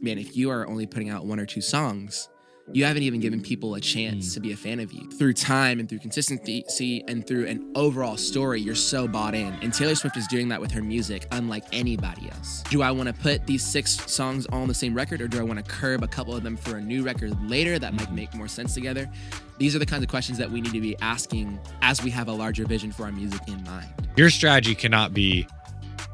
man, if you are only putting out 1 or 2 songs, you haven't even given people a chance to be a fan of you. Through time and through consistency and through an overall story, you're so bought in. And Taylor Swift is doing that with her music, unlike anybody else. Do I want to put these 6 songs all on the same record, or do I want to curb a couple of them for a new record later that might make more sense together? These are the kinds of questions that we need to be asking as we have a larger vision for our music in mind. Your strategy cannot be,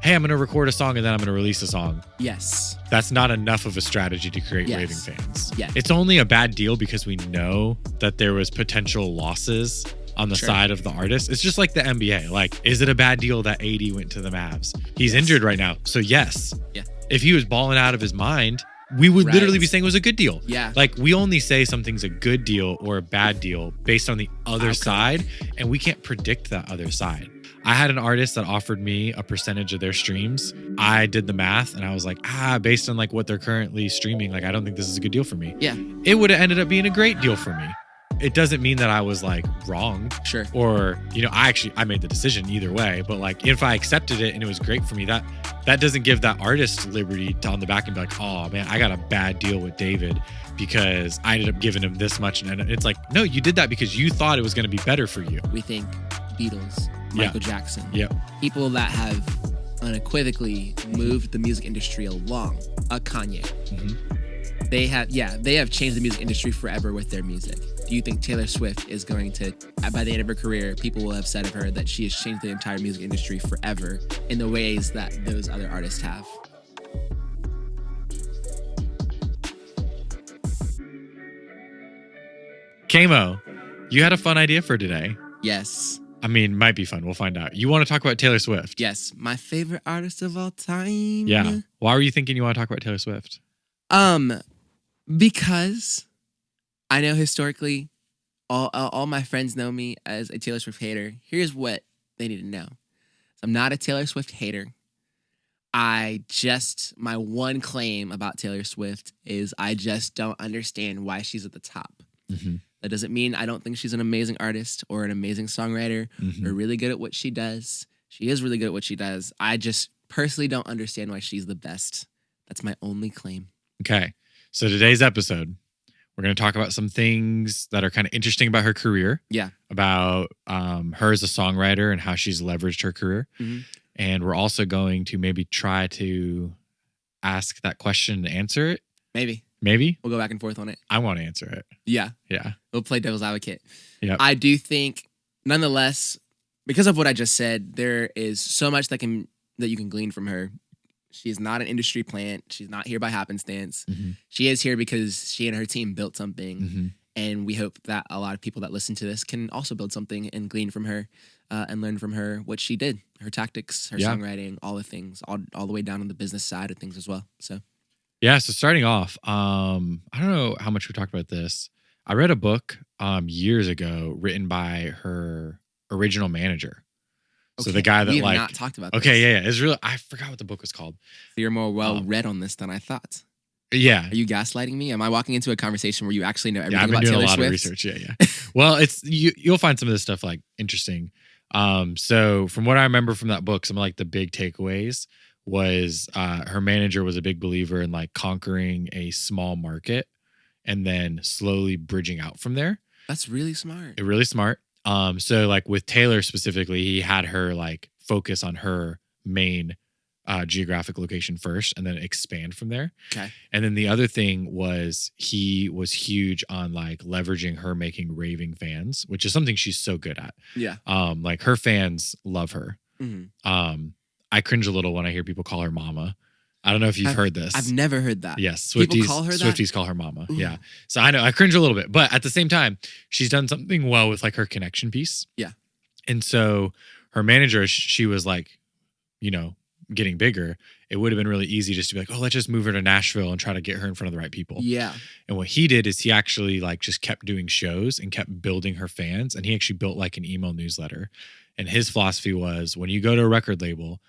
hey, I'm going to record a song and then I'm going to release a song. Yes. That's not enough of a strategy to create Yes. raving fans. Yes. It's only a bad deal because we know that there was potential losses on the side of the artist. It's just like the NBA. Like, is it a bad deal that AD went to the Mavs? He's injured right now. So yes. Yeah. If he was balling out of his mind, we would literally be saying it was a good deal. Yeah. Like, we only say something's a good deal or a bad deal based on the other side, and we can't predict that other side. I had an artist that offered me a percentage of their streams. I did the math and I was like, based on like what they're currently streaming, like I don't think this is a good deal for me. Yeah. It would have ended up being a great deal for me. It doesn't mean that I was like wrong. Sure. Or, I made the decision either way, but like if I accepted it and it was great for me, that doesn't give that artist liberty to on the back and be like, oh man, I got a bad deal with David because I ended up giving him this much. And it's like, no, you did that because you thought it was going to be better for you. We think Beatles, Michael Jackson, people that have unequivocally moved the music industry along. Kanye. Mm-hmm. They have changed the music industry forever with their music. Do you think Taylor Swift is going to, by the end of her career, people will have said of her that she has changed the entire music industry forever in the ways that those other artists have? Kamo, you had a fun idea for today. Yes. I mean, might be fun. We'll find out. You want to talk about Taylor Swift? Yes. My favorite artist of all time. Yeah. Why were you thinking you want to talk about Taylor Swift? Because I know historically, all my friends know me as a Taylor Swift hater. Here's what they need to know. I'm not a Taylor Swift hater. My one claim about Taylor Swift is I just don't understand why she's at the top. Mm-hmm. That doesn't mean I don't think she's an amazing artist or an amazing songwriter or really good at what she does. She is really good at what she does. I just personally don't understand why she's the best. That's my only claim. Okay. So today's episode, we're going to talk about some things that are kind of interesting about her career. Yeah. About her as a songwriter and how she's leveraged her career. Mm-hmm. And we're also going to maybe try to ask that question and answer it. Maybe. We'll go back and forth on it. I want to answer it. Yeah. Yeah. We'll play devil's advocate. Yep. I do think, nonetheless, because of what I just said, there is so much that you can glean from her. She's not an industry plant. She's not here by happenstance. Mm-hmm. She is here because she and her team built something. Mm-hmm. And we hope that a lot of people that listen to this can also build something and glean from her and learn from her what she did, her tactics, her songwriting, all the things, all the way down on the business side of things as well. So. Yeah, so starting off, I don't know how much we talked about this. I read a book years ago written by her original manager. Okay. So the guy that we have not talked about this. Okay, yeah. It's really, I forgot what the book was called. So you're more well-read on this than I thought. Yeah. Are you gaslighting me? Am I walking into a conversation where you actually know everything about Taylor Swift? Taylor Yeah, I've been doing a lot of research. Yeah. Well, you'll find some of this stuff like interesting. So from what I remember from that book, some of like the big takeaways was her manager was a big believer in like conquering a small market and then slowly bridging out from there. That's really smart. Really smart. So like with Taylor specifically, he had her like focus on her main geographic location first and then expand from there. Okay. And then the other thing was he was huge on like leveraging her making raving fans, which is something she's so good at. Yeah. Like her fans love her. Mm-hmm. I cringe a little when I hear people call her mama. I don't know if you've heard this. I've never heard that. Yes. People call her that? Swifties call her mama. Ooh. Yeah. So I know I cringe a little bit, but at the same time, she's done something well with like her connection piece. Yeah. And so her manager, she was like, getting bigger. It would have been really easy just to be like, oh, let's just move her to Nashville and try to get her in front of the right people. Yeah. And what he did is he actually like just kept doing shows and kept building her fans. And he actually built like an email newsletter. And his philosophy was when you go to a record label,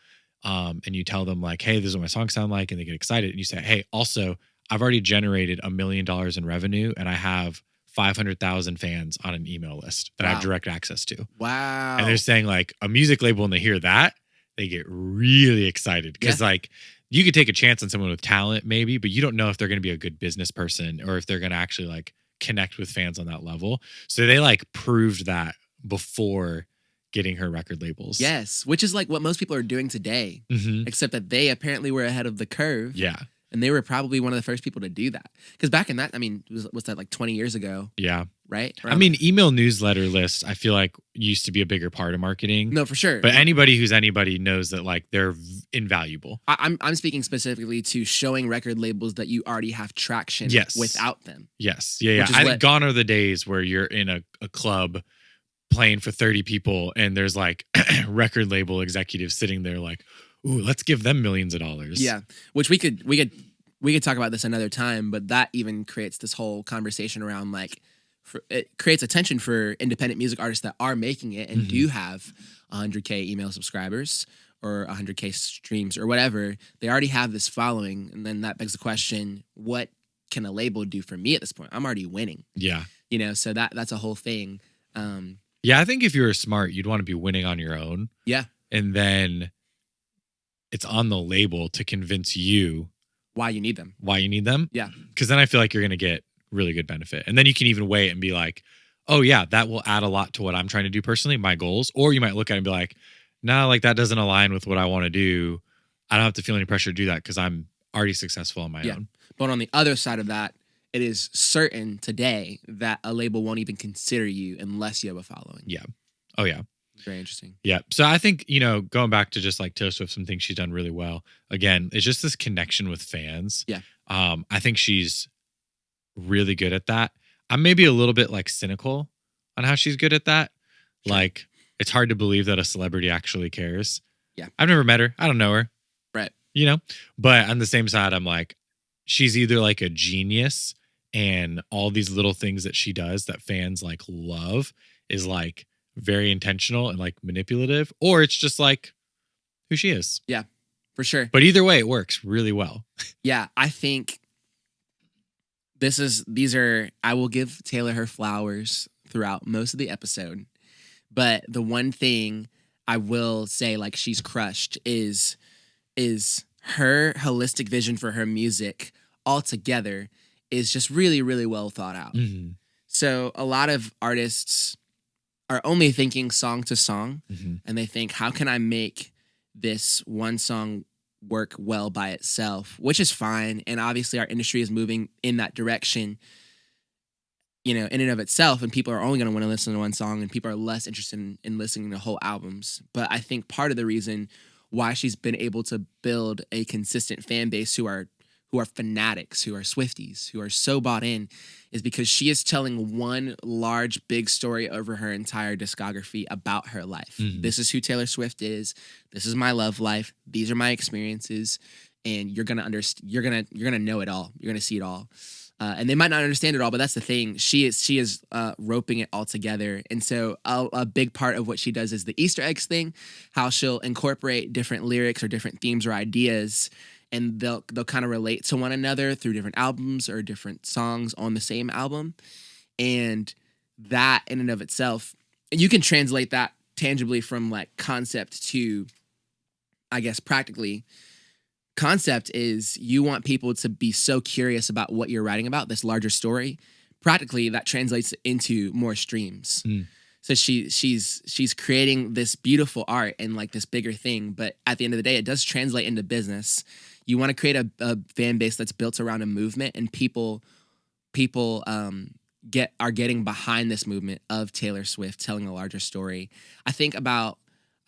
and you tell them like, hey, this is what my songs sound like, and they get excited. And you say, hey, also, I've already generated $1 million in revenue, and I have 500,000 fans on an email list that I have direct access to. Wow. And they're saying like a music label, when they hear that, they get really excited because like you could take a chance on someone with talent maybe, but you don't know if they're going to be a good business person or if they're going to actually like connect with fans on that level. So they like proved that before getting her record labels. Yes, which is like what most people are doing today, Mm-hmm. except that they apparently were ahead of the curve. Yeah. And they were probably one of the first people to do that. Because back in that, I mean, what's that, like 20 years ago? Yeah. Right? I mean, email newsletter lists, I feel like used to be a bigger part of marketing. No, for sure. But anybody who's anybody knows that like they're invaluable. I'm speaking specifically to showing record labels that you already have traction without them. Yes. Yeah. Gone are the days where you're in a club playing for 30 people and there's like record label executives sitting there like, ooh, let's give them millions of dollars. Yeah. Which we could talk about this another time, but that even creates this whole conversation around like, it creates attention for independent music artists that are making it and do have 100K email subscribers or 100K streams or whatever. They already have this following. And then that begs the question, what can a label do for me at this point? I'm already winning. Yeah. You know, so that's a whole thing. Yeah, I think if you're smart, you'd want to be winning on your own. Yeah. And then it's on the label to convince you why you need them. Yeah. Because then I feel like you're going to get really good benefit. And then you can even weigh it and be like, oh yeah, that will add a lot to what I'm trying to do personally, my goals. Or you might look at it and be like, nah, like that doesn't align with what I want to do. I don't have to feel any pressure to do that because I'm already successful on my own. But on the other side of that, it is certain today that a label won't even consider you unless you have a following. Yeah. Oh yeah. Very interesting. Yeah. So I think, going back to just like Taylor Swift, some things she's done really well. Again, it's just this connection with fans. Yeah. I think she's really good at that. I'm maybe a little bit like cynical on how she's good at that. Sure. Like, it's hard to believe that a celebrity actually cares. Yeah. I've never met her. I don't know her. Right. But on the same side, I'm like, she's either like a genius and all these little things that she does that fans like love is like very intentional and like manipulative, or it's just like who she is. Yeah, for sure. But either way, it works really well. Yeah, I think I will give Taylor her flowers throughout most of the episode. But the one thing I will say like she's crushed is her holistic vision for her music altogether is just really, really well thought out. Mm-hmm. So a lot of artists are only thinking song to song, and they think, how can I make this one song work well by itself, which is fine. And obviously our industry is moving in that direction, in and of itself. And people are only going to want to listen to one song, and people are less interested in listening to whole albums. But I think part of the reason why she's been able to build a consistent fan base who are fanatics, who are Swifties, who are so bought in, is because she is telling one large, big story over her entire discography about her life. Mm-hmm. This is who Taylor Swift is. This is my love life. These are my experiences, and you're gonna understand. You're gonna know it all. You're gonna see it all, and they might not understand it all, but that's the thing. She is roping it all together, and so a big part of what she does is the Easter eggs thing, how she'll incorporate different lyrics or different themes or ideas. And they'll kind of relate to one another through different albums or different songs on the same album. And that in and of itself, you can translate that tangibly from like concept to, I guess, practically. Concept is you want people to be so curious about what you're writing about, this larger story. Practically, that translates into more streams. Mm. So she's creating this beautiful art and like this bigger thing. But at the end of the day, it does translate into business. You want to create a fan base that's built around a movement, and people are getting behind this movement of Taylor Swift telling a larger story. I think about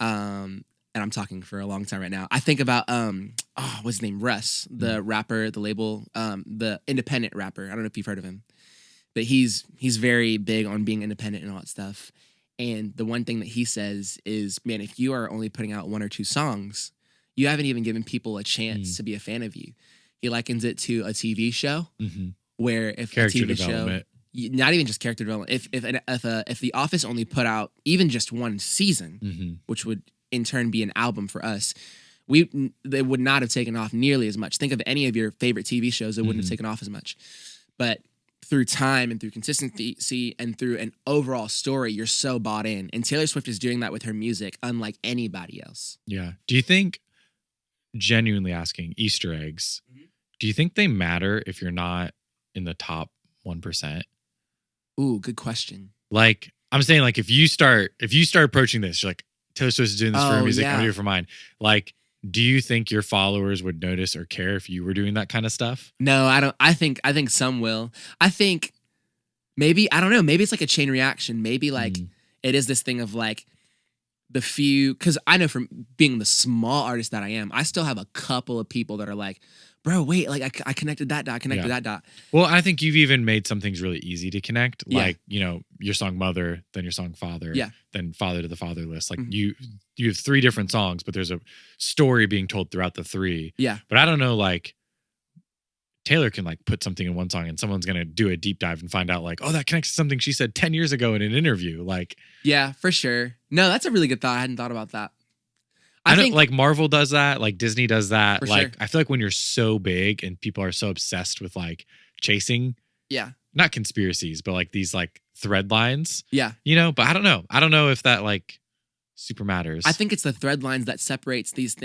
and I'm talking for a long time right now. I think about what's his name? Russ, the rapper, the label, the independent rapper. I don't know if you've heard of him, but he's very big on being independent and all that stuff. And the one thing that he says is, man, if you are only putting out one or two songs, you haven't even given people a chance to be a fan of you. He likens it to a TV show where if character a TV development. show, not even just character development, if The Office only put out even just one season, which would in turn be an album for us, they would not have taken off nearly as much. Think of any of your favorite TV shows that wouldn't have taken off as much. But through time and through consistency and through an overall story, you're so bought in. And Taylor Swift is doing that with her music, unlike anybody else. Yeah. Do you think genuinely asking, Easter eggs. Do you think they matter if you're not in the top 1%? Ooh, good question. Like, I'm saying, like, if you start approaching this, you're like, Taylor Swift is doing this for her Oh, music, I'm yeah. doing it for mine. Like, do you think your followers would notice or care if you were doing that kind of stuff? No, I don't. I think some will. I think maybe, I don't know. Maybe it's like a chain reaction. Maybe like it is this thing of like the few, because I know from being the small artist that I am, I still have a couple of people that are like, bro, wait, like I connected that dot, connected that dot. Well, I think you've even made some things really easy to connect. Yeah. Like, you know, your song Mother, then your song Father, Yeah. then Father to the Fatherless. Like you have 3 different songs, but there's a story being told throughout the 3. Yeah. But I don't know, like Taylor can like put something in one song and someone's going to do a deep dive and find out like, oh, that connects to something she said 10 years ago in an interview. Like, yeah, for sure. No, that's a really good thought. I hadn't thought about that. I think like Marvel does that, like Disney does that. For like, sure. I feel like when you're so big and people are so obsessed with like chasing, not conspiracies, but like these like thread lines, you know, but I don't know if that like super matters. I think it's the thread lines that separates these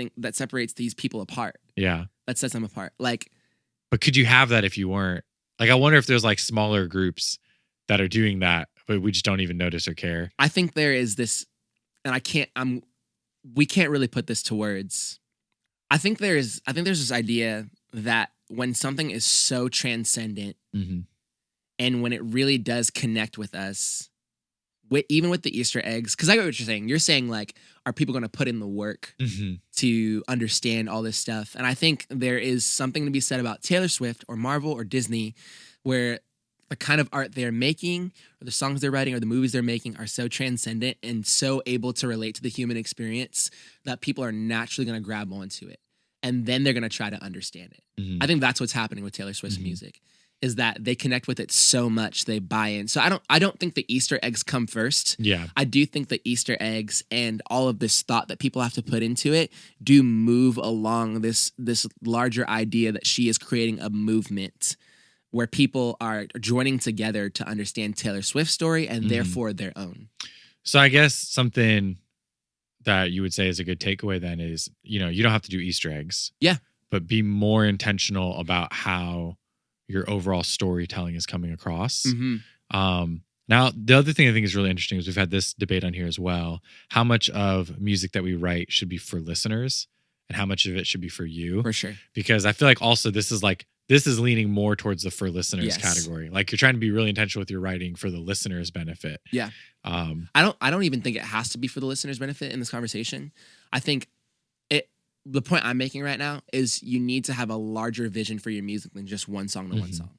people apart. Yeah. That sets them apart. Like, but could you have that if you weren't? Like, I wonder if there's like smaller groups that are doing that, but we just don't even notice or care. I think there is this, and we can't really put this to words. I think there's this idea that when something is so transcendent and when it really does connect with us, even with the Easter eggs, because I get what you're saying. You're saying like, are people going to put in the work to understand all this stuff? And I think there is something to be said about Taylor Swift or Marvel or Disney, where the kind of art they're making or the songs they're writing or the movies they're making are so transcendent and so able to relate to the human experience that people are naturally going to grab onto it. And then they're going to try to understand it. I think that's what's happening with Taylor Swift's music, is that they connect with it so much they buy in. So I don't think the Easter eggs come first. Yeah. I do think the Easter eggs and all of this thought that people have to put into it do move along this larger idea that she is creating a movement where people are joining together to understand Taylor Swift's story and therefore their own. So I guess something that you would say is a good takeaway then is, you know, you don't have to do Easter eggs. Yeah. But be more intentional about how your overall storytelling is coming across. Now, the other thing I think is really interesting is we've had this debate on here as well. How much of music that we write should be for listeners and how much of it should be for you? For sure. Because I feel like also this is leaning more towards the for listeners category. Like you're trying to be really intentional with your writing for the listener's benefit. Yeah. I don't even think it has to be for the listener's benefit in this conversation. I think the point I'm making right now is you need to have a larger vision for your music than just one song to one song.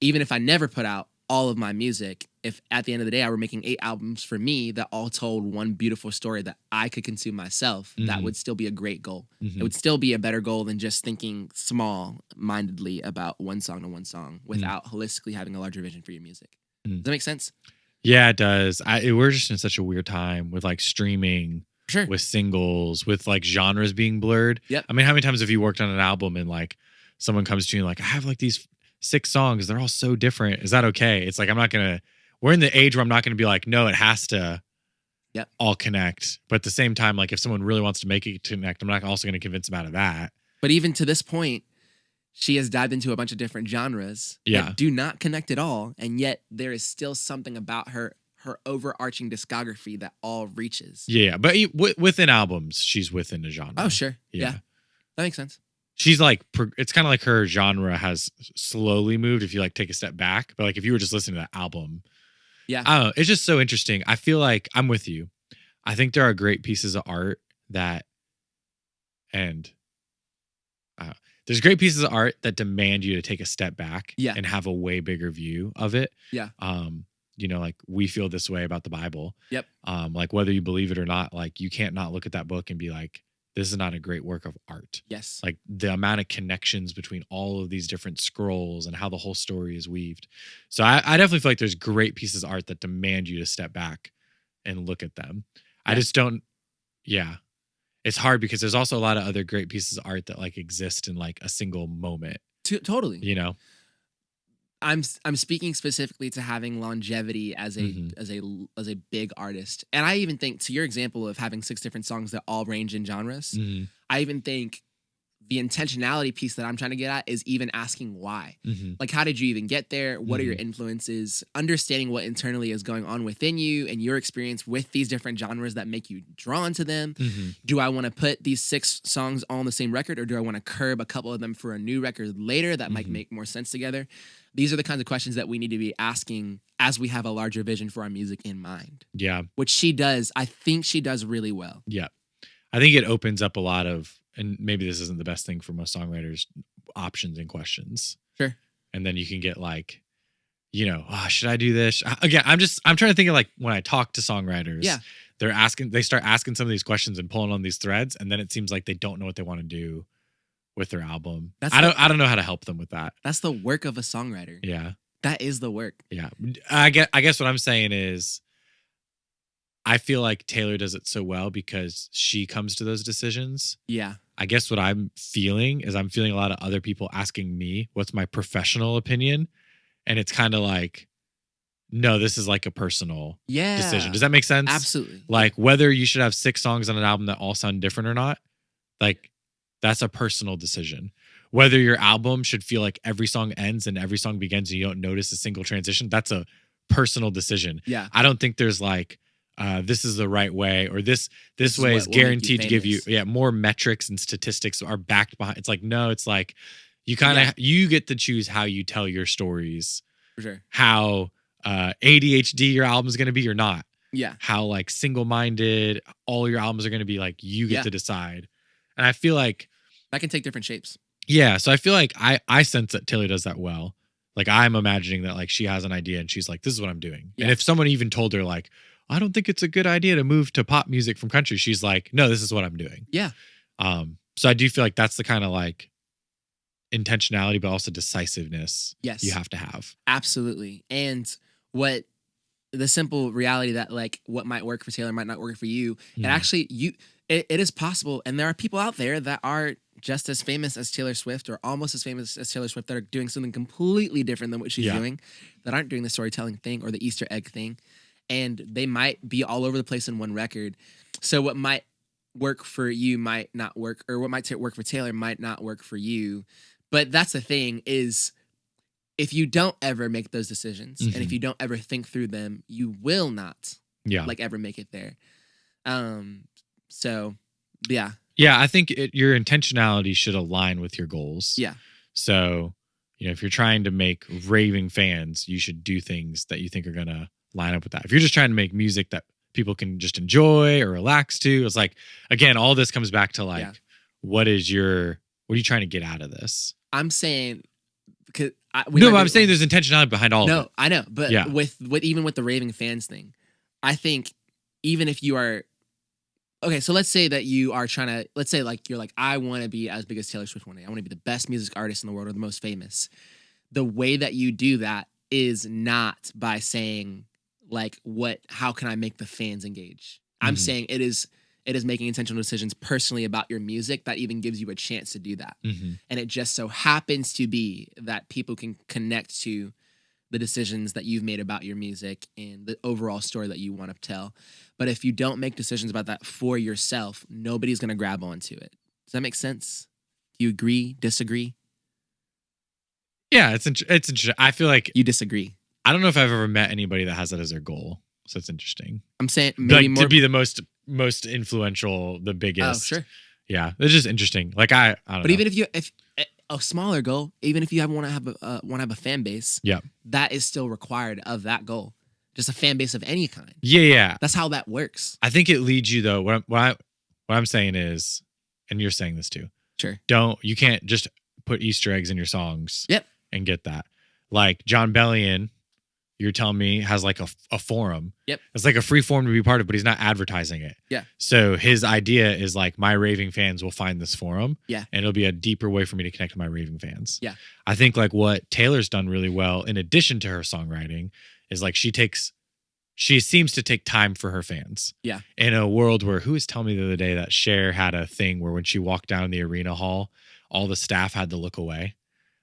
Even if I never put out all of my music, if at the end of the day I were making 8 albums for me that all told one beautiful story that I could consume myself, that would still be a great goal. It would still be a better goal than just thinking small-mindedly about one song to one song without holistically having a larger vision for your music. Does that make sense? Yeah, it does. We're just in such a weird time with like streaming, Sure. with singles, with like genres being blurred. Yep. I mean, how many times have you worked on an album and like someone comes to you and like, I have like these 6 songs, they're all so different. Is that okay? It's like, we're in the age where I'm not going to be like, no, it has to all connect. But at the same time, like if someone really wants to make it connect, I'm not also going to convince them out of that. But even to this point, she has dived into a bunch of different genres that do not connect at all. And yet there is still something about her overarching discography that all reaches. Yeah, but within albums, she's within a genre. Oh, sure. Yeah. That makes sense. She's like, it's kind of like her genre has slowly moved if you like take a step back. But like if you were just listening to that album, I don't know, it's just so interesting. I feel like I'm with you. I think there are great pieces of art there's great pieces of art that demand you to take a step back and have a way bigger view of it. Yeah. You know, like we feel this way about the Bible. Yep. Like whether you believe it or not, like you can't not look at that book and be like, this is not a great work of art. Yes. Like the amount of connections between all of these different scrolls and how the whole story is weaved. So I definitely feel like there's great pieces of art that demand you to step back and look at them. I just don't. Yeah. It's hard because there's also a lot of other great pieces of art that like exist in like a single moment. Totally. You know? I'm speaking specifically to having longevity as a big artist. And I even think to your example of having 6 different songs that all range in genres, I even think the intentionality piece that I'm trying to get at is even asking why. Mm-hmm. Like, how did you even get there? What are your influences? Understanding what internally is going on within you and your experience with these different genres that make you drawn to them. Mm-hmm. Do I want to put these 6 songs all on the same record, or do I want to curb a couple of them for a new record later that might make more sense together? These are the kinds of questions that we need to be asking as we have a larger vision for our music in mind. Yeah. Which she does. I think she does really well. Yeah. I think it opens up a lot of, and maybe this isn't the best thing for most songwriters, options and questions. Sure. And then you can get like, should I do this? Again, I'm trying to think of like when I talk to songwriters, they start asking some of these questions and pulling on these threads. And then it seems like they don't know what they want to do with their album. I don't know how to help them with that. That's the work of a songwriter. Yeah. That is the work. Yeah. I guess what I'm saying is, I feel like Taylor does it so well because she comes to those decisions. Yeah. I guess what I'm feeling is I'm feeling a lot of other people asking me what's my professional opinion. And it's kind of like, no, this is like a personal decision. Does that make sense? Absolutely. Like whether you should have 6 songs on an album that all sound different or not, like that's a personal decision. Whether your album should feel like every song ends and every song begins and you don't notice a single transition, that's a personal decision. Yeah. I don't think there's like, this is the right way, or this way is guaranteed to give you more metrics and statistics are backed behind. It's like, no, it's like you kind of you get to choose how you tell your stories. For sure. How ADHD your album is going to be or not. Yeah. How like single-minded all your albums are going to be, like you get to decide. And I feel like that can take different shapes. Yeah, so I feel like I sense that Taylor does that well. Like I'm imagining that like she has an idea and she's like, this is what I'm doing. Yeah. And if someone even told her like, I don't think it's a good idea to move to pop music from country, she's like, no, this is what I'm doing. Yeah. So I do feel like that's the kind of like intentionality, but also decisiveness you have to have. Absolutely. And what the simple reality that like what might work for Taylor might not work for you. And actually it is possible. And there are people out there that are just as famous as Taylor Swift or almost as famous as Taylor Swift that are doing something completely different than what she's doing, that aren't doing the storytelling thing or the Easter egg thing. And they might be all over the place in one record. So what might work for you might not work, or what might work for Taylor might not work for you. But that's the thing is, if you don't ever make those decisions and if you don't ever think through them, you will not like ever make it there. So yeah. Yeah, I think your intentionality should align with your goals. Yeah. So, if you're trying to make raving fans, you should do things that you think are going to line up with that. If you're just trying to make music that people can just enjoy or relax to, it's like, again, all this comes back to like, what are you trying to get out of this? I'm saying, because I'm saying there's intentionality behind all of it. No, I know, but with even with the raving fans thing, I think even if you are, okay, so let's say that you are trying to, let's say like you're like, I want to be as big as Taylor Swift one day. I want to be the best music artist in the world or the most famous. The way that you do that is not by saying like, how can I make the fans engage? I'm saying it is making intentional decisions personally about your music that even gives you a chance to do that. And it just so happens to be that people can connect to the decisions that you've made about your music and the overall story that you want to tell. But if you don't make decisions about that for yourself, nobody's going to grab onto it. Does that make sense? Do you agree? Disagree? Yeah, it's interesting. I feel like you disagree. I don't know if I've ever met anybody that has that as their goal. So it's interesting. I'm saying maybe like, to be the most influential, the biggest. Oh, sure. Yeah, it's just interesting. Like I don't know. But even if a smaller goal, even if you want to have a fan base, that is still required of that goal. Just a fan base of any kind. Yeah. That's how that works. I think it leads you though. What I'm saying is, and you're saying this too. Sure. You can't just put Easter eggs in your songs. Yep. And get that. Like John Bellion, you're telling me, has like a forum. Yep. It's like a free forum to be part of, but he's not advertising it. Yeah. So his idea is like, my raving fans will find this forum. Yeah. And it'll be a deeper way for me to connect with my raving fans. Yeah. I think like what Taylor's done really well, in addition to her songwriting, is like she seems to take time for her fans. Yeah. In a world where, who was telling me the other day that Cher had a thing where when she walked down the arena hall, all the staff had to look away.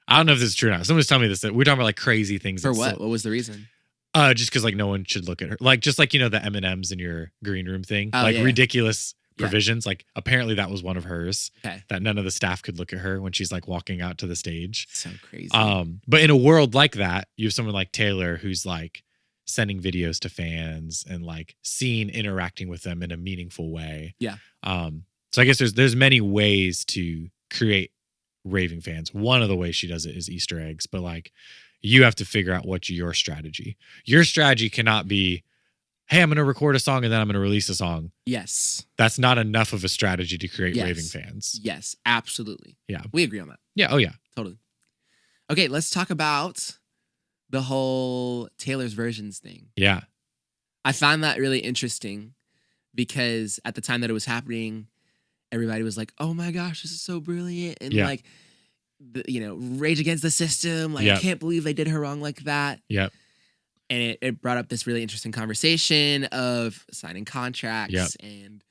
I don't know if this is true or not. Someone was telling me this, that we're talking about like crazy things. For what? What was the reason? Just because like no one should look at her. Like just like, the M&Ms in your green room thing. Ridiculous provisions. Like apparently that was one of hers. Okay. That none of the staff could look at her when she's like walking out to the stage. So crazy. But in a world like that, you have someone like Taylor who's like sending videos to fans and like interacting with them in a meaningful way. Yeah. So I guess there's many ways to create raving fans. One of the ways she does it is Easter eggs, but like you have to figure out what's your strategy. Your strategy cannot be, hey, I'm going to record a song and then I'm going to release a song. Yes. That's not enough of a strategy to create Yes. raving fans. Yes, absolutely. Yeah. We agree on that. Yeah. Oh, yeah. Totally. Okay, let's talk about the whole Taylor's versions thing. Yeah. I found that really interesting because at the time that it was happening, everybody was like, oh my gosh, this is so brilliant. And Yeah. like, Rage Against the System. Like, I Yep. can't believe they did her wrong like that. Yep. And it brought up this really interesting conversation of signing contracts Yep. and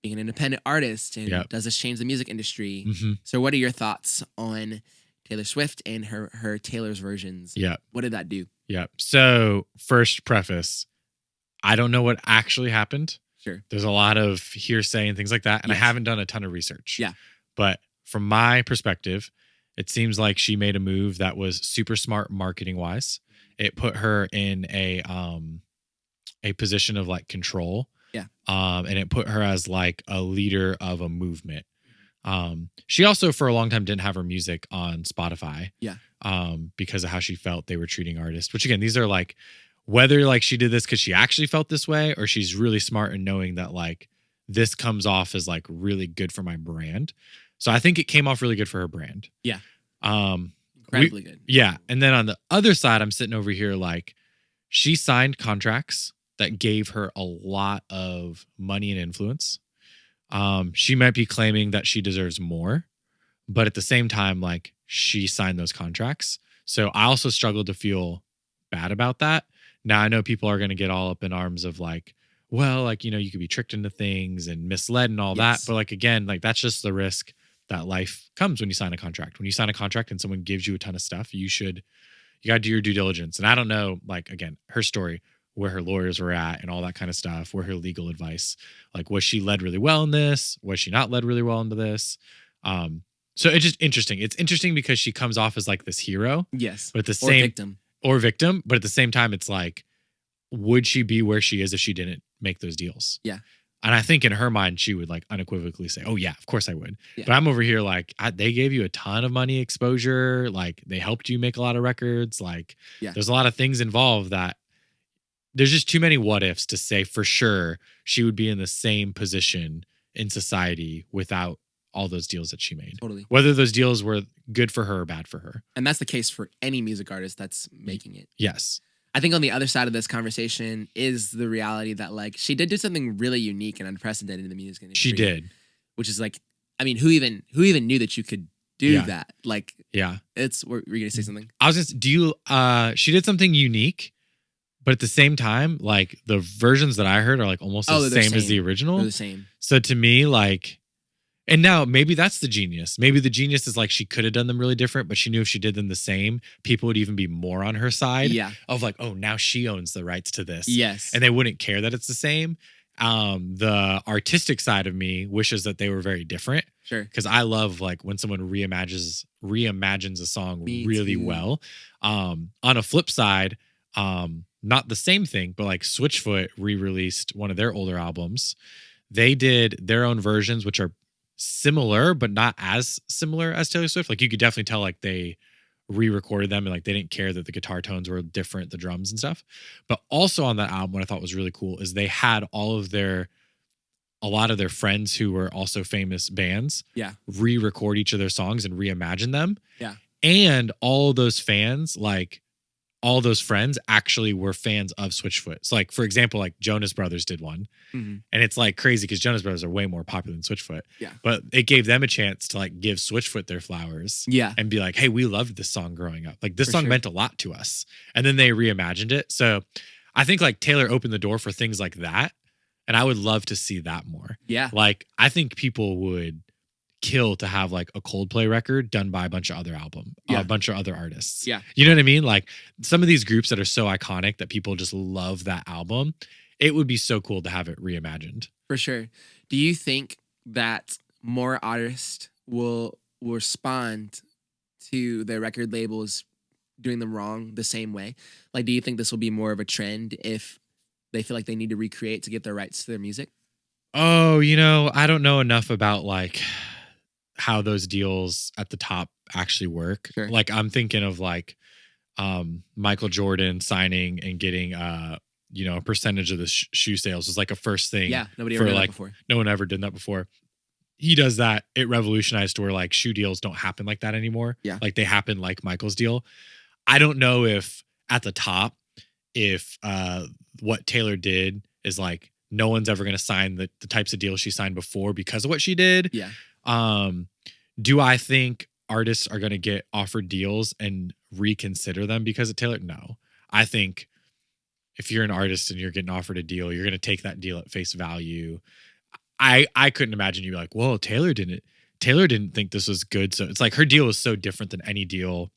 being an independent artist. And Yep. does this change the music industry? Mm-hmm. So what are your thoughts on Taylor Swift and her Taylor's versions? Yep. What did that do? Yep. So first preface, I don't know what actually happened. Sure. There's a lot of hearsay and things like that. And Yes. I haven't done a ton of research. Yeah. But from my perspective, it seems like she made a move that was super smart marketing wise. It put her in a position of like control. Yeah. And it put her as like a leader of a movement. She also for a long time didn't have her music on Spotify. Yeah. Because of how she felt they were treating artists, which again, these are like, whether like she did this because she actually felt this way or she's really smart in knowing that like this comes off as like really good for my brand. So I think it came off really good for her brand. Yeah. Incredibly good. Yeah. And then on the other side, I'm sitting over here like she signed contracts that gave her a lot of money and influence. She might be claiming that she deserves more, but at the same time, like she signed those contracts. So I also struggled to feel bad about that. Now I know people are going to get all up in arms of like, well, like, you could be tricked into things and misled and all Yes. that. But like, again, like that's just the risk that life comes when you sign a contract. When you sign a contract and someone gives you a ton of stuff, you got to do your due diligence. And I don't know, like, again, her story, where her lawyers were at and all that kind of stuff, where her legal advice, like, was she led really well in this? Was she not led really well into this? So it's just interesting. It's interesting because she comes off as like this hero. Yes. But at the Or same victim. But at the same time, it's like, would she be where she is if she didn't make those deals? Yeah. And I think in her mind, she would like unequivocally say, oh yeah, of course I would. Yeah. But I'm over here like, they gave you a ton of money exposure. Like they helped you make a lot of records. Like there's a lot of things involved that there's just too many what ifs to say for sure she would be in the same position in society without all those deals that she made. Totally. Whether those deals were good for her or bad for her. And that's the case for any music artist that's making it. Yes. I think on the other side of this conversation is the reality that like she did do something really unique and unprecedented in the music industry. She did. Which is like, I mean, who even knew that you could do that? Like, yeah, were you gonna say something? I was just, she did something unique, but at the same time, like the versions that I heard are like almost the same as the original. They're the same. So to me, like, and now maybe that's the genius. Maybe the genius is like she could have done them really different, but she knew if she did them the same, people would even be more on her side. Yeah. Of like, oh, now she owns the rights to this. Yes. And they wouldn't care that it's the same. The artistic side of me wishes that they were very different. Sure. Because I love like when someone reimagines a song really well. On a flip side, not the same thing, but like Switchfoot re-released one of their older albums. They did their own versions, which are similar, but not as similar as Taylor Swift. Like you could definitely tell like they re-recorded them and like they didn't care that the guitar tones were different, the drums and stuff. But also on that album, what I thought was really cool is they had a lot of their friends who were also famous bands re-record each of their songs and reimagine them. Yeah. And all those fans, like all those friends actually were fans of Switchfoot. So like, for example, like Jonas Brothers did one. Mm-hmm. And it's like crazy because Jonas Brothers are way more popular than Switchfoot. Yeah. But it gave them a chance to like give Switchfoot their flowers. Yeah. And be like, hey, we loved this song growing up. Like this song meant a lot to us. And then they reimagined it. So I think like Taylor opened the door for things like that. And I would love to see that more. Yeah. Like I think people would kill to have like a Coldplay record done by a bunch of other artists. Yeah. You know what I mean? Like some of these groups that are so iconic that people just love that album. it would be so cool to have it reimagined. For sure. Do you think that more artists will respond to their record labels doing them wrong the same way? Like, do you think this will be more of a trend if they feel like they need to recreate to get their rights to their music? Oh, I don't know enough about like how those deals at the top actually work. Sure. Like I'm thinking of like Michael Jordan signing and getting a percentage of the shoe sales was like a first thing. Yeah, nobody ever did that before. No one ever did that before. He does that. It revolutionized to where like shoe deals don't happen like that anymore. Yeah. Like they happen like Michael's deal. I don't know if at the top, if what Taylor did is like no one's ever going to sign the types of deals she signed before because of what she did. Yeah. Do I think artists are going to get offered deals and reconsider them because of Taylor? No. I think if you're an artist and you're getting offered a deal, you're going to take that deal at face value. I couldn't imagine you like, whoa, Taylor didn't think this was good. So it's like her deal is so different than any deal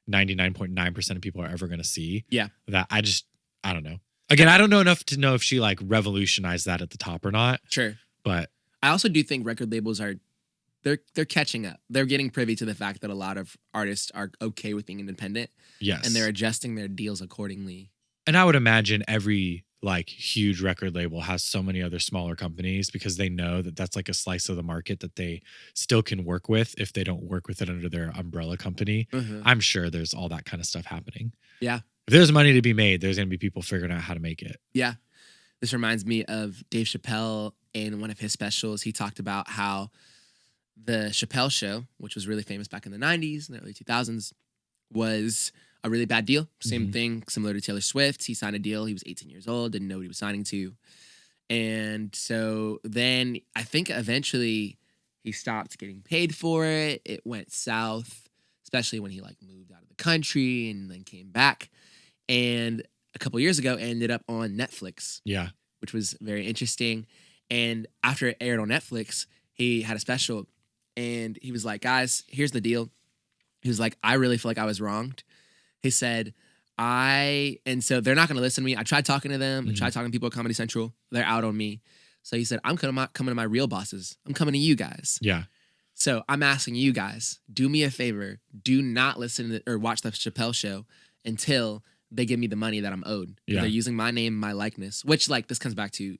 99.9% of people are ever going to see. Yeah. That I don't know. Again, I don't know enough to know if she like revolutionized that at the top or not. Sure. But I also do think record labels they're catching up. They're getting privy to the fact that a lot of artists are okay with being independent. yes. And they're adjusting their deals accordingly. And I would imagine every like huge record label has so many other smaller companies because they know that that's like a slice of the market that they still can work with if they don't work with it under their umbrella company. Mm-hmm. I'm sure there's all that kind of stuff happening. Yeah. If there's money to be made, there's going to be people figuring out how to make it. Yeah. This reminds me of Dave Chappelle in one of his specials. He talked about how the Chappelle Show, which was really famous back in the 90s and the early 2000s, was a really bad deal. Same thing, similar to Taylor Swift. He signed a deal. He was 18 years old, didn't know what he was signing to. And so then I think eventually he stopped getting paid for it. It went south, especially when he like moved out of the country and then came back. And a couple years ago, ended up on Netflix. Yeah. Which was very interesting. And after it aired on Netflix, he had a special and he was like, guys, here's the deal. He was like, I really feel like I was wronged. He said, and so they're not going to listen to me. I tried talking to them. I tried talking to people at Comedy Central. They're out on me. So he said, I'm coming to my real bosses. I'm coming to you guys. Yeah. So I'm asking you guys, do me a favor. Do not listen or watch the Chappelle Show until they give me the money that I'm owed. Yeah. They're using my name, my likeness, which like this comes back to,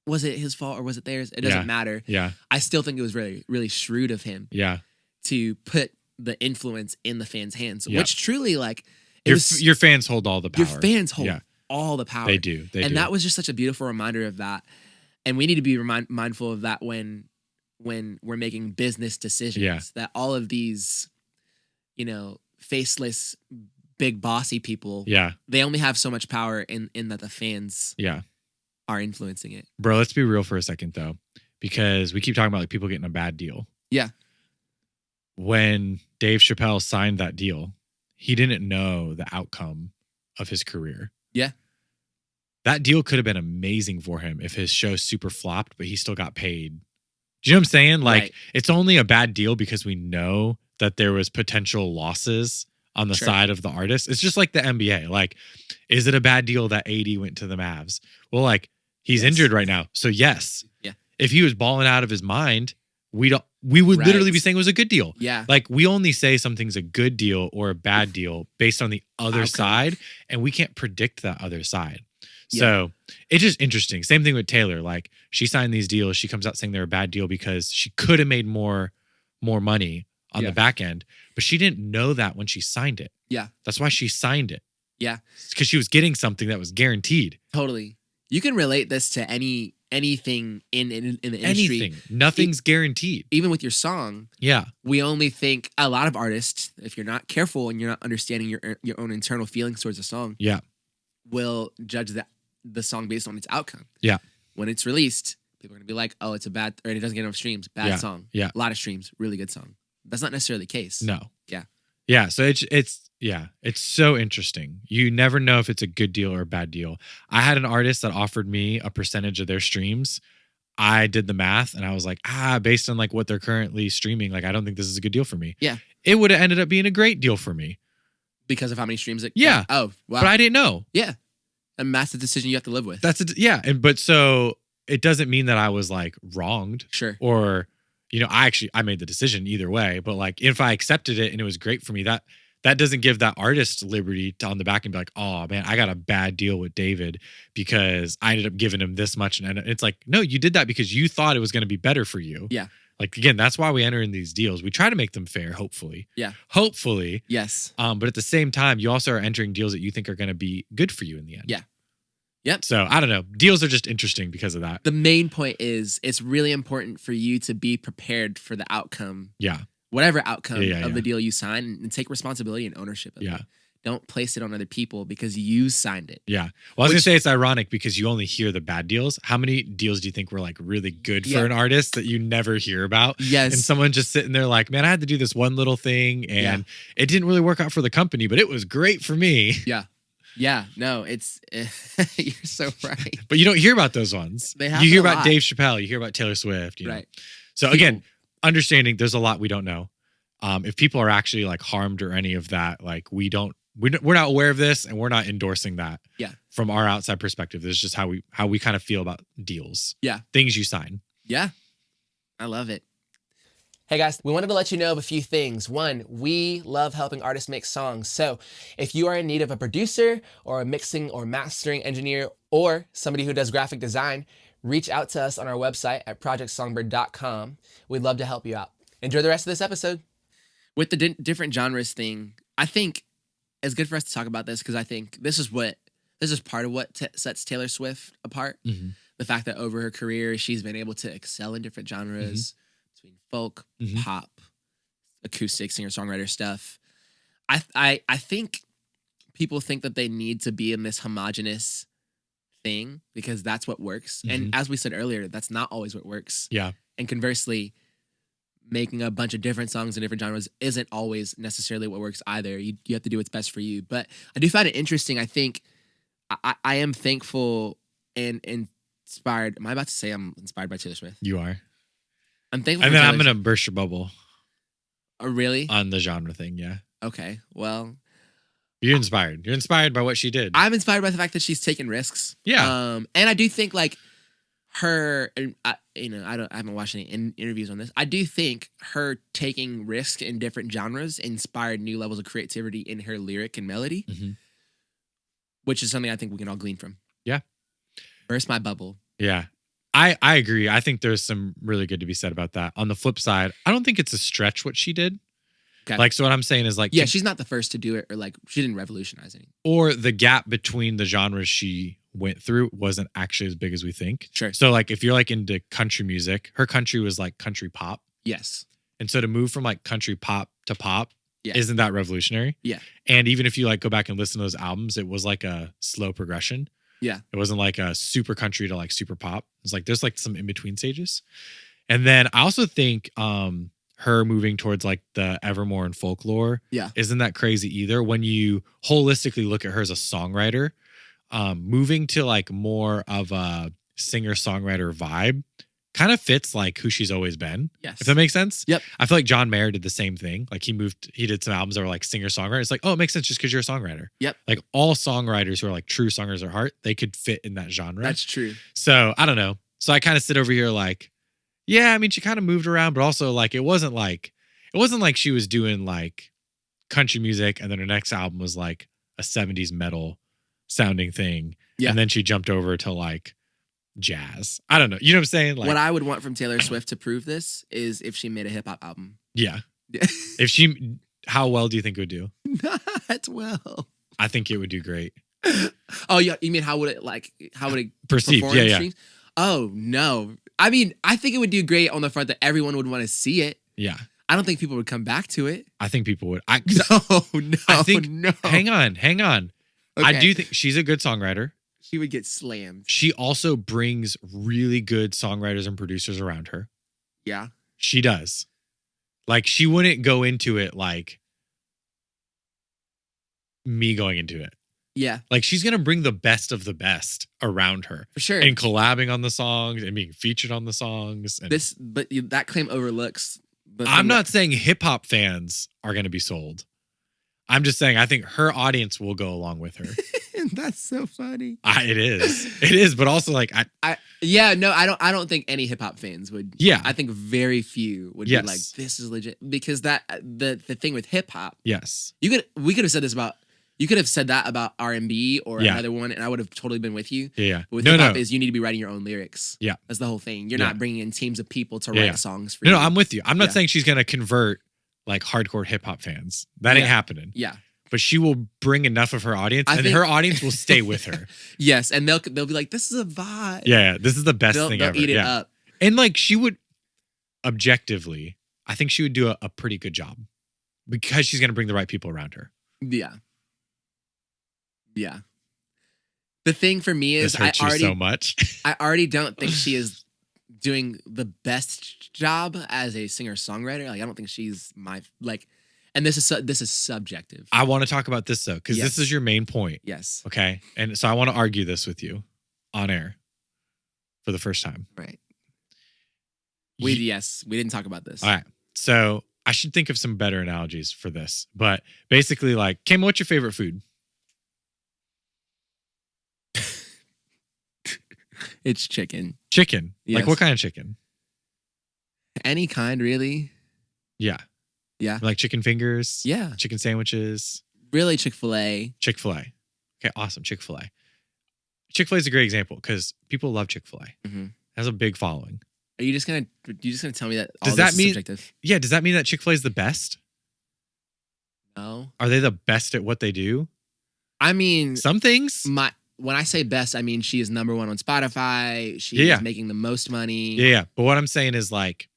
was it his fault or was it theirs? It doesn't matter. Yeah. I still think it was really, really shrewd of him. Yeah. To put the influence in the fans' hands, Yeah. which truly like your fans hold all the power. Your fans hold all the power. They do. And that was just such a beautiful reminder of that. And we need to be mindful of that when we're making business decisions. Yeah. That all of these, faceless, big bossy people, they only have so much power in that the fans are influencing it. Bro, let's be real for a second though, because we keep talking about like people getting a bad deal. Yeah. When Dave Chappelle signed that deal, he didn't know the outcome of his career. Yeah. That deal could have been amazing for him if his show super flopped, but he still got paid. Do you know what I'm saying? Like, It's only a bad deal because we know that there was potential losses on the side of the artist. It's just like the NBA. Like, is it a bad deal that AD went to the Mavs? Well, like, he's injured right now. So yes. Yeah. If he was balling out of his mind, we would literally be saying it was a good deal. Yeah. Like we only say something's a good deal or a bad deal based on the other side, and we can't predict that other side. Yeah. So it's just interesting. Same thing with Taylor. Like she signed these deals. She comes out saying they're a bad deal because she could have made more money on the back end, but she didn't know that when she signed it. Yeah. That's why she signed it. Yeah. Because she was getting something that was guaranteed. Totally. You can relate this to anything in the industry. Anything. Nothing's guaranteed. Even with your song. Yeah. We only think, a lot of artists, if you're not careful and you're not understanding your own internal feelings towards a song, will judge the song based on its outcome. Yeah. When it's released, people are going to be like, oh, it's a bad, or it doesn't get enough streams. Bad song. Yeah. A lot of streams. Really good song. That's not necessarily the case. No. Yeah. Yeah. So it's so interesting. You never know if it's a good deal or a bad deal. I had an artist that offered me a percentage of their streams. I did the math and I was like, based on like what they're currently streaming, like I don't think this is a good deal for me. Yeah. It would have ended up being a great deal for me. Because of how many streams it got. Oh, wow. But I didn't know. Yeah. a massive decision you have to live with. But so it doesn't mean that I was like wronged. Sure. Or, I made the decision either way. But like if I accepted it and it was great for me, that doesn't give that artist liberty to on the back and be like, oh man, I got a bad deal with David because I ended up giving him this much. And it's like, no, you did that because you thought it was going to be better for you. Yeah. Like, again, that's why we enter in these deals. We try to make them fair, hopefully. Yeah. Hopefully. Yes. But at the same time, you also are entering deals that you think are going to be good for you in the end. Yeah. Yep. So I don't know. Deals are just interesting because of that. The main point is it's really important for you to be prepared for the outcome. Yeah. Whatever outcome of the deal you sign, and take responsibility and ownership of it. Don't place it on other people because you signed it. Yeah. Well, I was going to say it's ironic because you only hear the bad deals. How many deals do you think were like really good for an artist that you never hear about? Yes. And someone just sitting there like, man, I had to do this one little thing and it didn't really work out for the company, but it was great for me. Yeah. Yeah. No, it's, you're so right. But you don't hear about those ones. They happen You hear a about lot. Dave Chappelle, you hear about Taylor Swift. You know? Right. So again, understanding there's a lot we don't know. If people are actually like harmed or any of that, like we're not aware of this and we're not endorsing that. Yeah. From our outside perspective, this is just how we kind of feel about deals. Yeah. Things you sign. Yeah. I love it. Hey guys, we wanted to let you know of a few things. One, we love helping artists make songs. So if you are in need of a producer or a mixing or mastering engineer or somebody who does graphic design, reach out to us on our website at projectsongbird.com. We'd love to help you out. Enjoy the rest of this episode. With the different genres thing, I think it's good for us to talk about this because I think this is part of what sets Taylor Swift apart. Mm-hmm. The fact that over her career, she's been able to excel in different genres, between folk, pop, acoustic, singer-songwriter stuff. I think people think that they need to be in this homogenous thing because that's what works. Mm-hmm. And as we said earlier, that's not always what works. Yeah. And conversely, making a bunch of different songs in different genres isn't always necessarily what works either. You have to do what's best for you. But I do find it interesting. I think I am thankful and inspired. Am I about to say I'm inspired by Taylor Swift? You are. I'm thankful. And then I'm going to burst your bubble. Oh, really? On the genre thing, yeah. Okay, well. You're inspired. You're inspired by what she did. I'm inspired by the fact that she's taken risks. Yeah. And I do think like her, I haven't watched any interviews on this. I do think her taking risks in different genres inspired new levels of creativity in her lyric and melody, which is something I think we can all glean from. Yeah. Burst my bubble. Yeah. I agree. I think there's some really good to be said about that. On the flip side, I don't think it's a stretch what she did. Okay. Like, so what I'm saying is like... Yeah, she's not the first to do it, or like, she didn't revolutionize anything. Or the gap between the genres she went through wasn't actually as big as we think. Sure. So like, if you're like into country music, her country was like country pop. Yes. And so to move from like country pop to pop, isn't that revolutionary? Yeah. And even if you like go back and listen to those albums, it was like a slow progression. Yeah. It wasn't like a super country to like super pop. It's like, there's like some in-between stages. And then I also think, her moving towards like the Evermore and folklore isn't that crazy either. When you holistically look at her as a songwriter, moving to like more of a singer-songwriter vibe kind of fits like who she's always been. Yes. If that makes sense. Yep. I feel like John Mayer did the same thing. Like he did some albums that were like singer-songwriter. It's like, oh, it makes sense just because you're a songwriter. Yep. Like all songwriters who are like true songwriters at heart, they could fit in that genre. That's true. So I don't know. So I kind of sit over here like, yeah, I mean, she kind of moved around, but also like, it wasn't like she was doing like country music and then her next album was like a 70s metal sounding thing. Yeah. And then she jumped over to like jazz. I don't know. You know what I'm saying? Like, what I would want from Taylor Swift to prove this is if she made a hip hop album. Yeah. How well do you think it would do? Not well. I think it would do great. Oh, yeah. You mean how would it perceive? Yeah. Streams? Oh, no. I mean, I think it would do great on the front that everyone would want to see it. Yeah. I don't think people would come back to it. I think people would. No. Hang on. Okay. I do think she's a good songwriter. She would get slammed. She also brings really good songwriters and producers around her. Yeah. She does. Like, she wouldn't go into it like me going into it. Yeah. Like, she's going to bring the best of the best around her. For sure. And collabing on the songs and being featured on the songs. And but that claim overlooks. I'm not saying hip hop fans are going to be sold. I'm just saying I think her audience will go along with her. That's so funny. It is, but also like I don't think any hip hop fans would. Yeah. I think very few would be like, this is legit, because that the thing with hip hop. Yes. We could have said this about. You could have said that about R&B or another one, and I would have totally been with you. Yeah. But with hip hop is you need to be writing your own lyrics. Yeah. That's the whole thing. You're not bringing in teams of people to write songs for you. No, I'm with you. I'm not saying she's gonna convert like hardcore hip hop fans. That ain't happening. Yeah. But she will bring enough of her audience, and her audience will stay with her. Yes, and they'll be like, "This is a vibe." Yeah, this is the best thing ever. They'll eat it up. And like she would, objectively, I think she would do a pretty good job because she's gonna bring the right people around her. Yeah. Yeah. The thing for me is, this hurts you so much. I already don't think she is doing the best job as a singer-songwriter. Like, I don't think she's and this is subjective. I want to talk about this though, because this is your main point. Yes. Okay. And so I want to argue this with you on air for the first time. Right. We didn't talk about this. All right. So I should think of some better analogies for this. But basically, like, Kim, what's your favorite food? It's chicken. Chicken? Yes. Like what kind of chicken? Any kind, really. Yeah. Yeah. Like chicken fingers? Yeah. Chicken sandwiches? Really, Chick-fil-A. Chick-fil-A. Okay, awesome. Chick-fil-A. Chick-fil-A is a great example because people love Chick-fil-A. Mm-hmm. It has a big following. Are you just gonna tell me that all does this that is mean, subjective? Yeah, does that mean that Chick-fil-A is the best? No. Are they the best at what they do? I mean, some things. When I say best, I mean she is number one on Spotify. She is making the most money. Yeah. But what I'm saying is, like,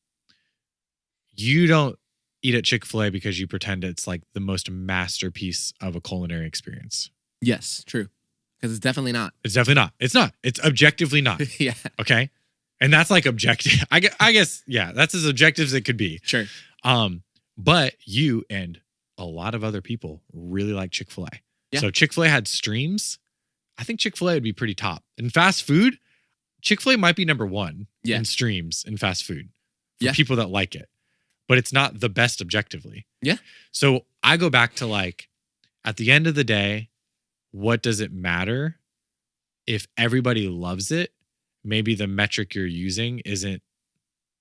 you don't eat at Chick-fil-A because you pretend it's like the most masterpiece of a culinary experience. Yes, true. Because it's definitely not. It's definitely not. It's not. It's objectively not. Yeah. Okay. And that's like objective. I guess, yeah, that's as objective as it could be. Sure. But you and a lot of other people really like Chick-fil-A. Yeah. So Chick-fil-A had streams. I think Chick-fil-A would be pretty top. In fast food, Chick-fil-A might be number one in streams in fast food for people that like it. But it's not the best objectively. Yeah. So I go back to, like, at the end of the day, what does it matter if everybody loves it? Maybe the metric you're using isn't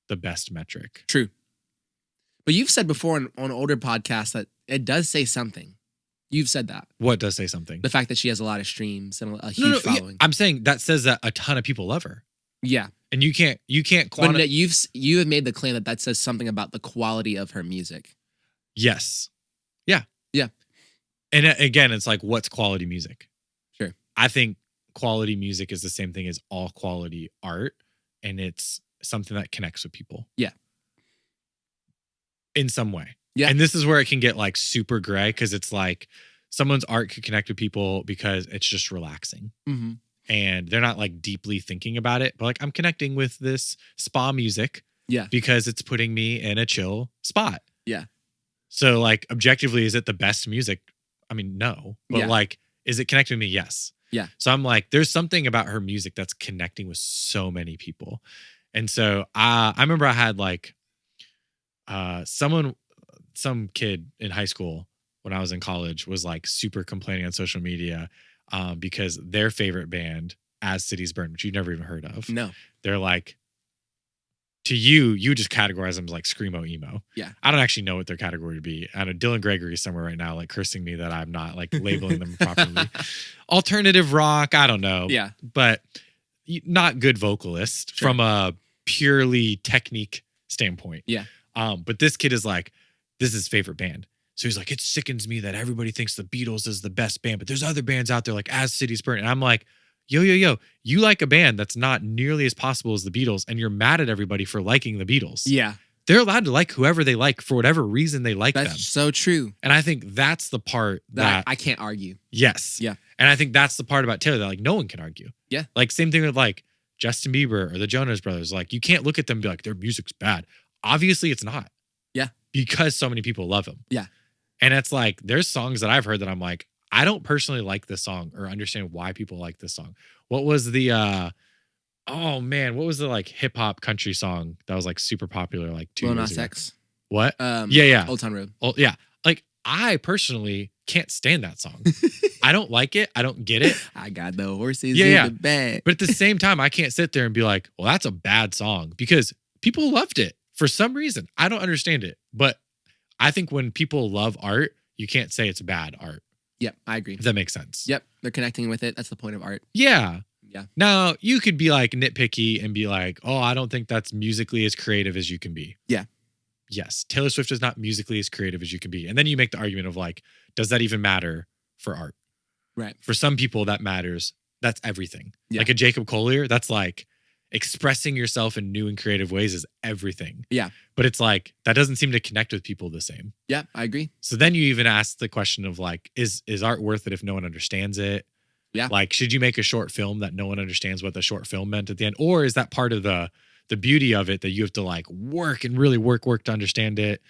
the best metric. True. But you've said before on older podcasts that it does say something. You've said that. What does say something? The fact that she has a lot of streams and a huge following. Yeah. I'm saying that says that a ton of people love her. Yeah. And you can't But you have made the claim that says something about the quality of her music. Yes. Yeah. Yeah. And again, it's like, what's quality music? Sure. I think quality music is the same thing as all quality art, and it's something that connects with people. Yeah. In some way. Yeah. And this is where it can get like super gray, because it's like someone's art could connect with people because it's just relaxing. Mm-hmm. And they're not like deeply thinking about it, but like, I'm connecting with this spa music because it's putting me in a chill spot. Yeah. So like, objectively, is it the best music? I mean, no. But like, is it connecting with me? Yes. Yeah. So I'm like, there's something about her music that's connecting with so many people. And so I remember I had like some kid in high school when I was in college was like super complaining on social media because their favorite band, As Cities Burn, which you've never even heard of. No. They're like, to you just categorize them as like screamo emo. Yeah. I don't actually know what their category would be. I know Dylan Gregory is somewhere right now, like cursing me that I'm not like labeling them properly. Alternative rock, I don't know. Yeah. But not good vocalist from a purely technique standpoint. Yeah. But this kid is like, this is his favorite band. So he's like, it sickens me that everybody thinks the Beatles is the best band, but there's other bands out there like As Cities Burn. And I'm like, yo, you like a band that's not nearly as possible as the Beatles, and you're mad at everybody for liking the Beatles. Yeah. They're allowed to like whoever they like for whatever reason they like them. That's so true. And I think that's the part that I can't argue. Yes. Yeah. And I think that's the part about Taylor that like no one can argue. Yeah. Like same thing with like Justin Bieber or the Jonas Brothers. Like you can't look at them and be like, their music's bad. Obviously it's not. Yeah. Because so many people love them. Yeah. And it's like, there's songs that I've heard that I'm like, I don't personally like this song or understand why people like this song. What was the, what was the like hip hop country song that was like super popular like 2 years ago? X. What? Yeah. Old Town Road. Oh, yeah. Like, I personally can't stand that song. I don't like it. I don't get it. I got the horses Yeah, in yeah. the bag. But at the same time, I can't sit there and be like, well, that's a bad song, because people loved it for some reason. I don't understand it. But I think when people love art, you can't say it's bad art. Yep, I agree. If that makes sense. Yep, they're connecting with it. That's the point of art. Yeah. Yeah. Now, you could be like nitpicky and be like, oh, I don't think that's musically as creative as you can be. Yeah. Yes, Taylor Swift is not musically as creative as you can be. And then you make the argument of like, does that even matter for art? Right. For some people, that matters. That's everything. Yeah. Like a Jacob Collier, that's like expressing yourself in new and creative ways is everything. Yeah. But it's like, that doesn't seem to connect with people the same. Yeah, I agree. So then you even ask the question of like, is art worth it if no one understands it? Yeah. Like, should you make a short film that no one understands what the short film meant at the end? Or is that part of the beauty of it that you have to like work and really work to understand it?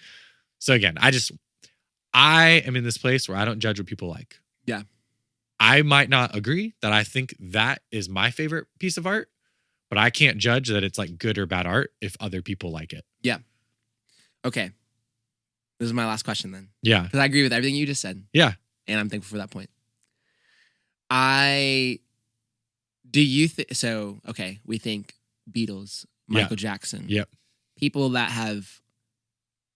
So again, I am in this place where I don't judge what people like. Yeah. I might not agree that I think that is my favorite piece of art, but I can't judge that it's like good or bad art if other people like it. Yeah. Okay. This is my last question then. Yeah. Because I agree with everything you just said. Yeah. And I'm thankful for that point. So, okay, we think Beatles, Michael Jackson. Yep. People that have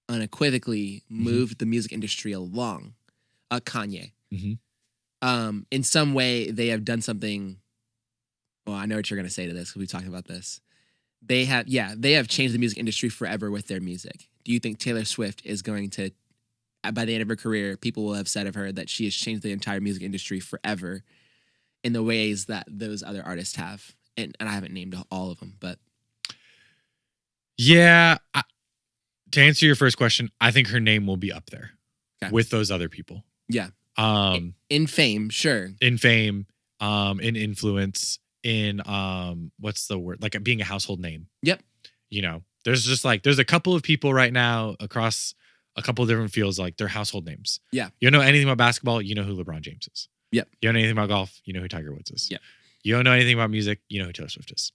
unequivocally moved the music industry along. Kanye. Mm-hmm. In some way, they have done something. Well, I know what you're going to say to this because we talked about this. They have changed the music industry forever with their music. Do you think Taylor Swift is going to, by the end of her career, people will have said of her that she has changed the entire music industry forever in the ways that those other artists have? And I haven't named all of them, but. Yeah. To answer your first question, I think her name will be up there with those other people. Yeah. In fame, sure. In fame, in influence, in what's the word? Like being a household name. Yep. You know, there's a couple of people right now across a couple of different fields, like they're household names. Yeah. You don't know anything about basketball, you know who LeBron James is. Yep. You don't know anything about golf, you know who Tiger Woods is. Yep. You don't know anything about music, you know who Taylor Swift is.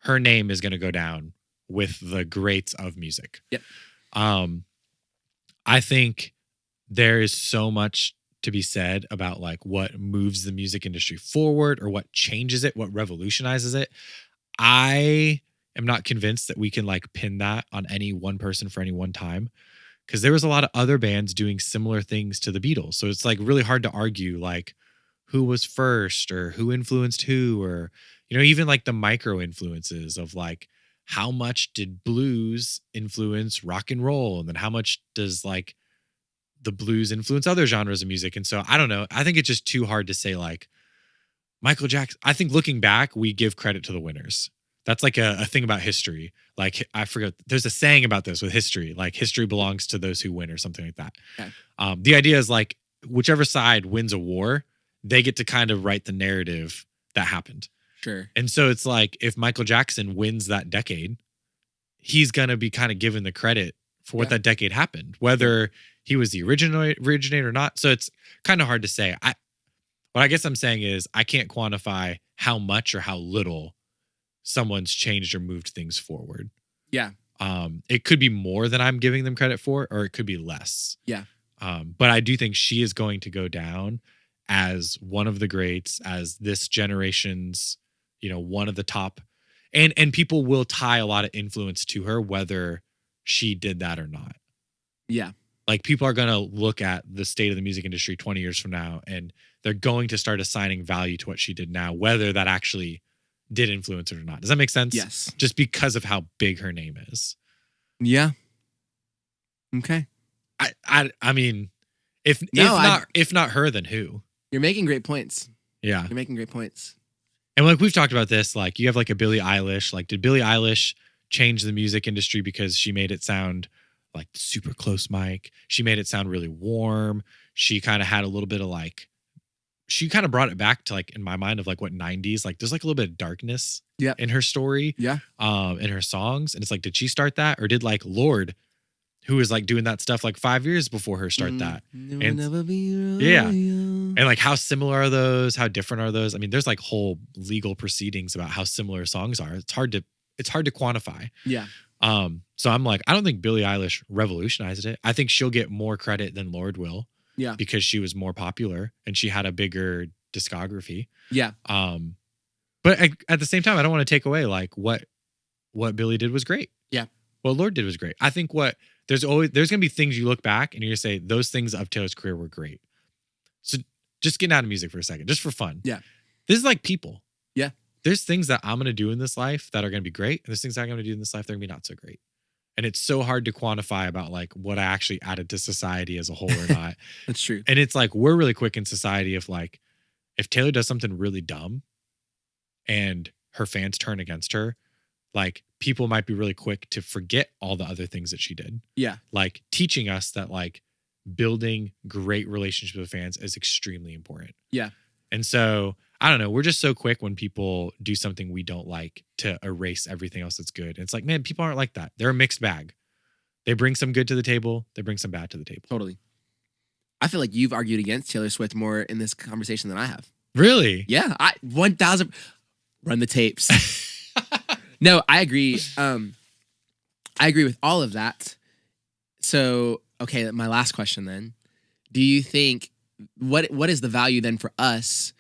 Her name is going to go down with the greats of music. Yep. I think there is so much to be said about like what moves the music industry forward or what changes it, what revolutionizes it. I am not convinced that we can like pin that on any one person for any one time, because there was a lot of other bands doing similar things to the Beatles. So it's like really hard to argue like who was first or who influenced who, or, you know, even like the micro influences of like how much did blues influence rock and roll? And then how much does like the blues influence other genres of music? And so I don't know. I think it's just too hard to say like Michael Jackson. I think looking back, we give credit to the winners. That's like a thing about history. Like I forget, there's a saying about this with history, like history belongs to those who win or something like that. Okay. The idea is like whichever side wins a war, they get to kind of write the narrative that happened. Sure. And so it's like if Michael Jackson wins that decade, he's going to be kind of given the credit for what that decade happened, whether he was the originator or not. So it's kind of hard to say. What I guess I'm saying is I can't quantify how much or how little someone's changed or moved things forward. Yeah. It could be more than I'm giving them credit for, or it could be less. Yeah. But I do think she is going to go down as one of the greats, as this generation's, you know, one of the top, and people will tie a lot of influence to her, whether she did that or not. Yeah. Like people are going to look at the state of the music industry 20 years from now, and they're going to start assigning value to what she did now, whether that actually did influence it or not. Does that make sense? Yes. Just because of how big her name is. Yeah. Okay. I mean, if not her, then who? You're making great points. Yeah. You're making great points. And like we've talked about this, like you have like a Billie Eilish. Like, did Billie Eilish change the music industry because she made it sound like super close mic? She made it sound really warm. She kind of had a little bit of like, she kind of brought it back to like, in my mind, of like what 90s, like there's like a little bit of darkness in her story. Yeah. In her songs. And it's like, did she start that? Or did like Lorde, who was like doing that stuff like 5 years before her, start that? And never be yeah. And like how similar are those? How different are those? I mean, there's like whole legal proceedings about how similar songs are. It's hard to quantify. Yeah. So I'm like, I don't think Billie Eilish revolutionized it. I think she'll get more credit than Lorde will. Yeah. Because she was more popular and she had a bigger discography. Yeah. But at the same time, I don't want to take away like what Billie did was great. Yeah. What Lorde did was great. I think there's gonna be things you look back and you're gonna say those things of Taylor's career were great. So just getting out of music for a second, just for fun. Yeah. This is like people. Yeah. There's things that I'm gonna do in this life that are gonna be great, and there's things that I'm gonna do in this life that are gonna be not so great. And it's so hard to quantify about like what I actually added to society as a whole or not. That's true. And it's like we're really quick in society if Taylor does something really dumb and her fans turn against her, like people might be really quick to forget all the other things that she did. Yeah. Like teaching us that like building great relationships with fans is extremely important. Yeah. And so I don't know. We're just so quick when people do something we don't like to erase everything else that's good. And it's like, man, people aren't like that. They're a mixed bag. They bring some good to the table. They bring some bad to the table. Totally. I feel like you've argued against Taylor Swift more in this conversation than I have. Really? Yeah. 1,000. Run the tapes. No, I agree. I agree with all of that. So, okay, my last question then. Do you think, what is the value then for us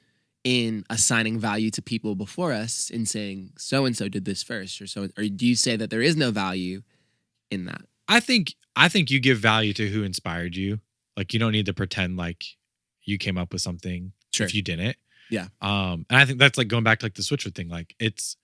in assigning value to people before us in saying so-and-so did this first or do you say that there is no value in that? I think you give value to who inspired you. Like you don't need to pretend like you came up with something if you didn't. Yeah. And I think that's like going back to like the Switchfoot thing. Like it's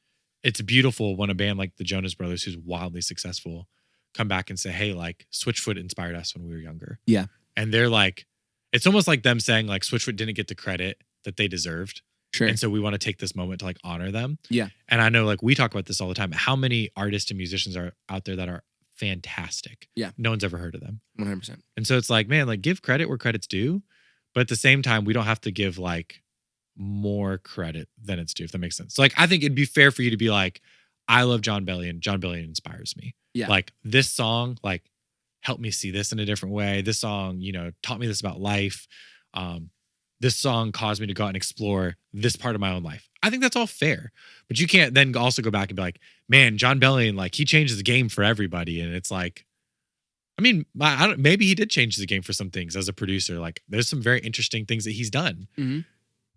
beautiful when a band like the Jonas Brothers, who's wildly successful, come back and say, hey, like Switchfoot inspired us when we were younger. Yeah. And they're like, it's almost like them saying like Switchfoot didn't get the credit that they deserved. Sure. And so we want to take this moment to like honor them. Yeah. And I know like we talk about this all the time. How many artists and musicians are out there that are fantastic? Yeah. No one's ever heard of them. 100%. And so it's like, man, like give credit where credit's due. But at the same time, we don't have to give like more credit than it's due, if that makes sense. So like, I think it'd be fair for you to be like, I love John Bellion. John Bellion inspires me. Yeah. Like this song, like helped me see this in a different way. This song, taught me this about life. This song caused me to go out and explore this part of my own life. I think that's all fair. But you can't then also go back and be like, man, John Bellion, like he changes the game for everybody. And it's like, I mean, maybe he did change the game for some things as a producer. Like there's some very interesting things that he's done. Mm-hmm.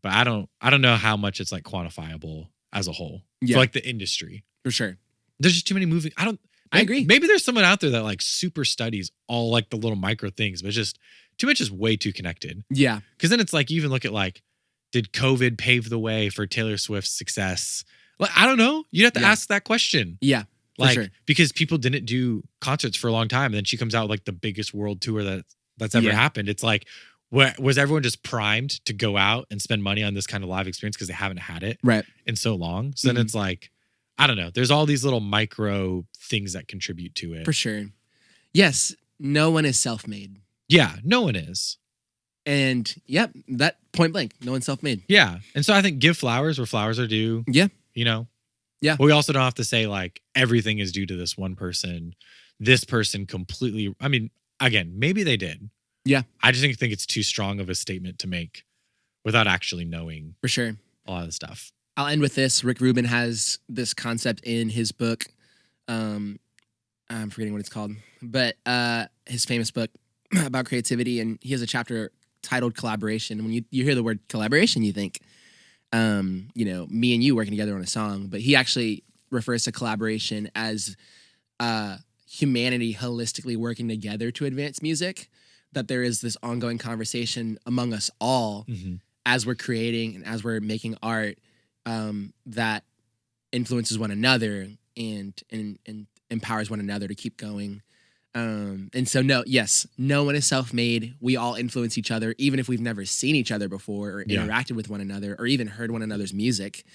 But I don't know how much it's like quantifiable as a whole for like the industry. For sure. There's just too many movies. I agree. Maybe there's someone out there that like super studies all like the little micro things, but it's just too much is way too connected. Yeah. Because then it's like, you even look at like, did COVID pave the way for Taylor Swift's success? Like, I don't know. You'd have to ask that question. Yeah. Like, sure. Because people didn't do concerts for a long time. And then she comes out with like the biggest world tour that's ever happened. It's like, was everyone just primed to go out and spend money on this kind of live experience because they haven't had it in so long? So then it's like, I don't know. There's all these little micro things that contribute to it. For sure. Yes. No one is self-made. Yeah. No one is. And yep, that point blank, no one's self-made. Yeah. And so I think give flowers where flowers are due. Yeah. Yeah. But we also don't have to say like everything is due to this one person. This person completely, I mean, again, maybe they did. Yeah. I just think it's too strong of a statement to make without actually knowing for sure a lot of the stuff. I'll end with this. Rick Rubin has this concept in his book. I'm forgetting what it's called, but his famous book about creativity. And he has a chapter titled Collaboration. When you hear the word collaboration, you think, me and you working together on a song, but he actually refers to collaboration as humanity holistically working together to advance music, that there is this ongoing conversation among us all as we're creating and as we're making art that influences one another and empowers one another to keep going. And so no one is self-made. We all influence each other, even if we've never seen each other before or interacted with one another or even heard one another's music.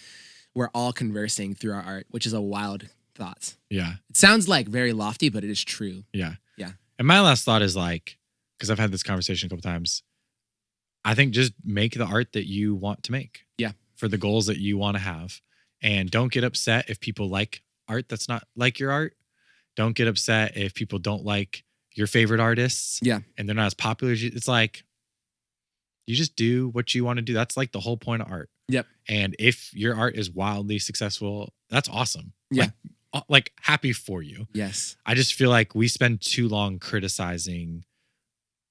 We're all conversing through our art, which is a wild thought. Yeah. It sounds like very lofty, but it is true. Yeah. Yeah. And my last thought is like, because I've had this conversation a couple times, I think just make the art that you want to make. Yeah. For the goals that you want to have. And don't get upset if people like art that's not like your art. Don't get upset if people don't like your favorite artists. Yeah. And they're not as popular as you. It's like, you just do what you want to do. That's like the whole point of art. Yep. And if your art is wildly successful, that's awesome. Yeah. Like, like happy for you. Yes. I just feel like we spend too long criticizing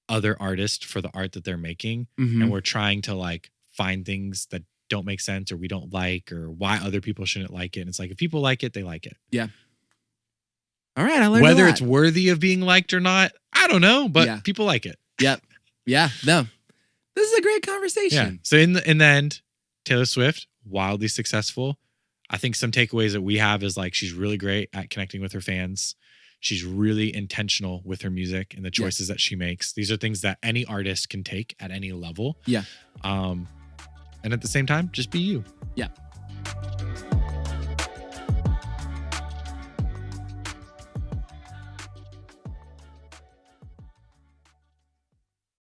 other artists for the art that they're making, Mhm. and we're trying to like find things that don't make sense or we don't like or why other people shouldn't like it. And it's like if people like it, they like it. Yeah. All right, I learned Whether a lot. it's worthy of being liked or not, I don't know, but Yeah. people like it. Yep. Yeah. No. This is a great conversation. Yeah. So in the end, Taylor Swift, wildly successful. I think some takeaways that we have is like she's really great at connecting with her fans. She's really intentional with her music and the choices that she makes. These are things that any artist can take at any level. Yeah. And at the same time, just be you. Yeah.